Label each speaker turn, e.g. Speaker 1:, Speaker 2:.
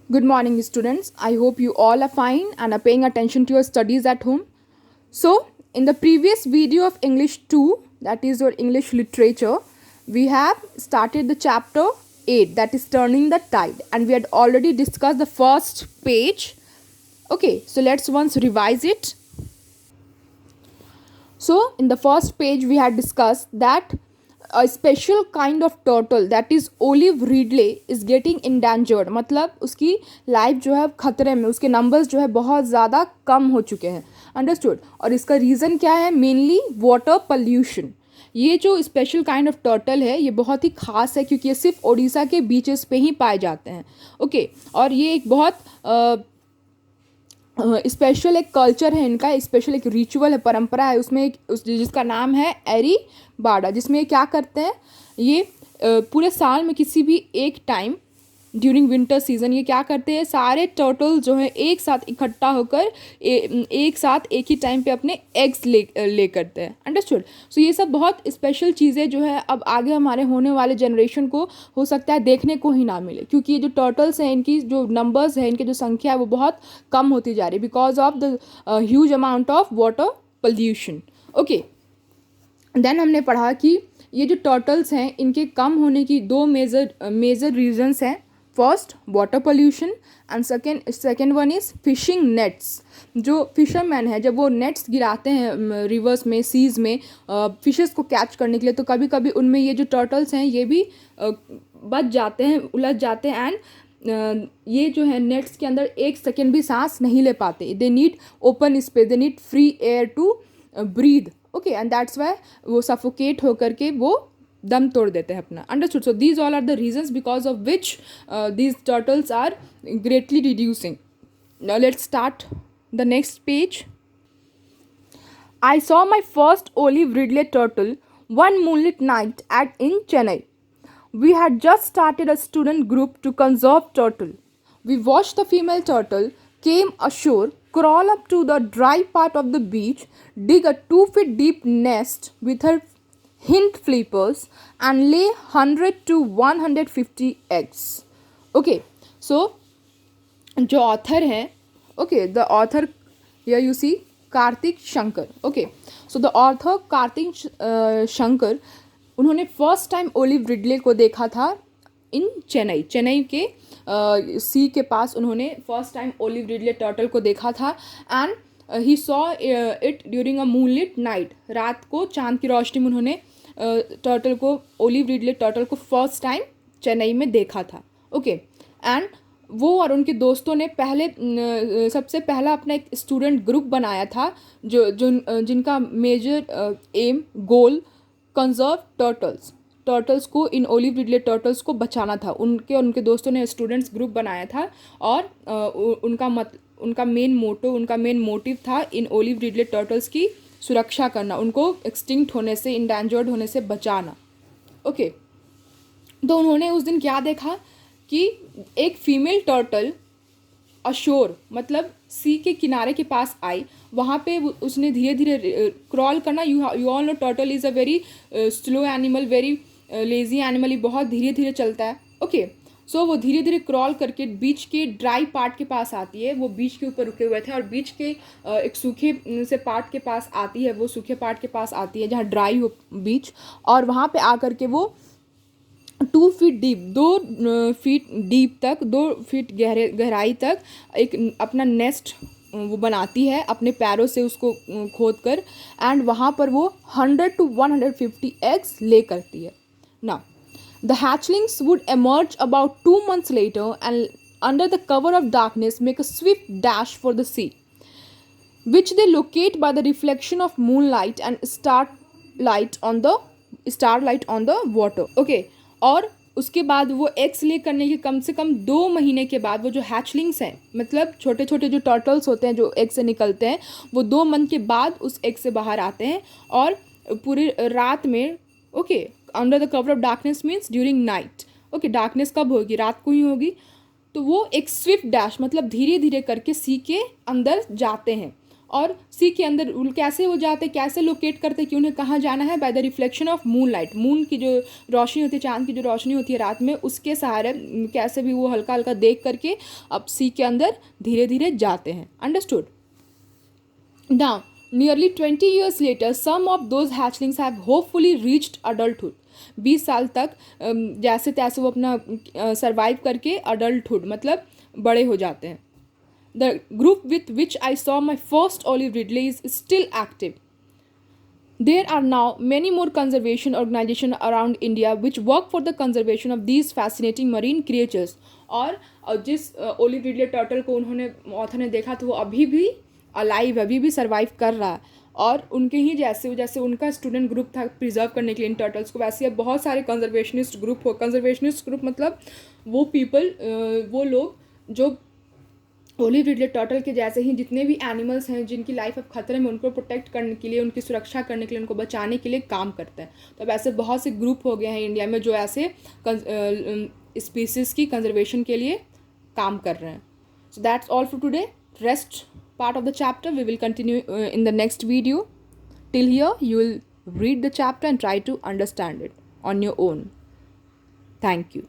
Speaker 1: Good morning, students. I hope you all are fine and are paying attention to your studies at home. So, in the previous video of English 2, that is your English literature, we have started the chapter 8, that is Turning the Tide, and we had already discussed the first page. Okay, so let's once revise it. So, in the first page, we had discussed that a special kind of turtle, that is olive ridley, is getting endangered. मतलब उसकी life जो है खतरे में, उसके numbers जो है बहुत ज़्यादा कम हो चुके हैं. अंडरस्टूड. और इसका रीज़न क्या है? Mainly water pollution. ये जो स्पेशल काइंड ऑफ टर्टल है ये बहुत ही ख़ास है क्योंकि ये सिर्फ ओडिशा के बीचेस पे ही पाए जाते हैं. ओके. और ये एक बहुत स्पेशल एक कल्चर है इनका, स्पेशल एक रिचुअल है, परंपरा है उसमें जिसका नाम है एरी बाड़ा, जिसमें क्या करते हैं ये पूरे साल में किसी भी एक टाइम ड्यूरिंग विंटर सीजन ये क्या करते हैं, सारे टर्टल जो है एक साथ इकट्ठा होकर एक साथ एक ही टाइम पे अपने एग्स ले करते हैं. अंडरस्टूड. सो ये सब बहुत स्पेशल चीज़ें जो है अब आगे हमारे होने वाले जनरेशन को हो सकता है देखने को ही ना मिले, क्योंकि ये जो टर्टल्स हैं इनकी जो नंबर्स है, इनकी जो संख्या है वो बहुत कम होती जा रही है because of the huge amount of water pollution. Okay. Then हमने पढ़ा कि ये जो टर्टल्स हैं इनके कम होने की दो मेजर रीजंस हैं. First water pollution and second one is fishing nets. जो फिशरमैन है जब वो नेट्स गिराते हैं रिवर्स में, सीज में फिशेस को कैच करने के लिए, तो कभी कभी उनमें ये जो टर्टल्स हैं ये भी बच जाते हैं, उलझ जाते हैं एंड ये जो है नेट्स के अंदर एक सेकेंड भी सांस नहीं ले पाते. They need open space, they need free air to breathe. Okay. And that's why वो सफोकेट होकर के वो दम तोड़ देते हैं अपना. Understood. So these all are the reasons because of which these turtles are greatly reducing. Now let's start the next page. I saw my first olive ridley turtle one moonlit night in Chennai. We had just started a student group to conserve turtle. We watched the female turtle came ashore, crawl up to the dry part of the beach, dig a 2 feet deep nest with her hind flippers, and lay 100 to 150 eggs. Okay, so जो author हैं, okay, the author here you see Kartik Shankar. Okay. So the author Kartik Shankar, उन्होंने first time olive Ridley को देखा था इन चेन्नई के सी के पास. उन्होंने first time olive Ridley turtle को देखा था and he saw it during a moonlit night. रात को चांद की रोशनी में उन्होंने टर्टल को, ओलिव रिडले टर्टल को फर्स्ट टाइम चेन्नई में देखा था. ओके. एंड वो और उनके दोस्तों ने सबसे पहला अपना एक स्टूडेंट ग्रुप बनाया था जिनका मेजर एम गोल कंजर्व टर्टल्स को, इन ओलिव रिडले टर्टल्स को बचाना था. उनके दोस्तों ने स्टूडेंट्स ग्रुप बनाया था और उनका मेन मोटिव था इन ओलिव रिडले टर्टल्स की सुरक्षा करना, उनको एक्सटिंक्ट होने से, इंडेंजर्ड होने से बचाना. ओके. तो उन्होंने उस दिन क्या देखा कि एक फीमेल टर्टल अशोर मतलब सी के किनारे के पास आई. वहाँ पे उसने धीरे धीरे क्रॉल करना. You all know turtle is a very slow animal, very lazy animal. ये बहुत धीरे धीरे चलता है. ओके. सो वो धीरे धीरे क्रॉल करके बीच के ड्राई पार्ट के पास आती है. वो बीच के ऊपर रुके हुए थे और बीच के एक सूखे से पार्ट के पास आती है, वो सूखे पार्ट के पास आती है जहाँ ड्राई हो बीच, और वहाँ पे आकर के वो 2 फीट डीप, 2 फीट डीप तक, 2 फीट गहराई तक एक अपना नेस्ट वो बनाती है अपने पैरों से उसको खोद कर. एंड वहाँ पर वो 100 to 150 एग्स ले करती है. ना the hatchlings would emerge about 2 months later and under the cover of darkness make a swift dash for the sea, which they locate by the reflection of moonlight and starlight on the water. Okay. और उसके बाद वो eggs ले करने के कम से कम 2 महीने के बाद वो जो हैचलिंग्स हैं, मतलब छोटे छोटे जो टर्टल्स होते हैं जो एग से निकलते हैं, वो 2 मंथ के बाद उस एग से बाहर आते हैं और पूरी रात में. Okay. Under the cover of darkness means during night. Okay. Darkness कब होगी? रात को ही होगी. तो वो एक स्विफ्ट डैश मतलब धीरे धीरे करके सी के अंदर जाते हैं और सी के अंदर कैसे वो जाते, कैसे लोकेट करते कि उन्हें कहाँ जाना है, by the reflection of moon light, moon की जो रोशनी होती है, चांद की जो रोशनी होती है रात में, उसके सहारे कैसे भी वो हल्का हल्का देख करके अब सी के अंदर धीरे धीरे जाते हैं। Understood. Now, nearly 20 years later, some of those hatchlings have hopefully reached adulthood. 20 साल तक जैसे तैसे वो अपना सर्वाइव करके अडल्टहुड मतलब बड़े हो जाते हैं। The group with which I saw my first olive ridley is still active. There are now many more conservation organizations around India which work for the conservation of these fascinating marine creatures. और जिस olive Ridley turtle को उन्होंने author ने देखा तो वो अभी भी अलाइव है, अभी भी सर्वाइव कर रहा है, और उनके ही जैसे जैसे उनका स्टूडेंट ग्रुप था प्रिजर्व करने के लिए इन टर्टल्स को, वैसे अब बहुत सारे कंजर्वेशनिस्ट ग्रुप हो। कंजर्वेशनिस्ट ग्रुप मतलब वो पीपल, वो लोग जो ओलिव रिडले टर्टल के जैसे ही जितने भी एनिमल्स हैं जिनकी लाइफ अब खतरे में, उनको प्रोटेक्ट करने के लिए, उनकी सुरक्षा करने के लिए, उनको बचाने के लिए काम करते हैं। तो अब ऐसे बहुत से ग्रुप हो गए हैं इंडिया में जो ऐसे स्पीसीज़ की कंजर्वेशन के लिए काम कर रहे हैं। So that's all for today. Rest part of the chapter we will continue in the next video. Till here you will read the chapter and try to understand it on your own. Thank you.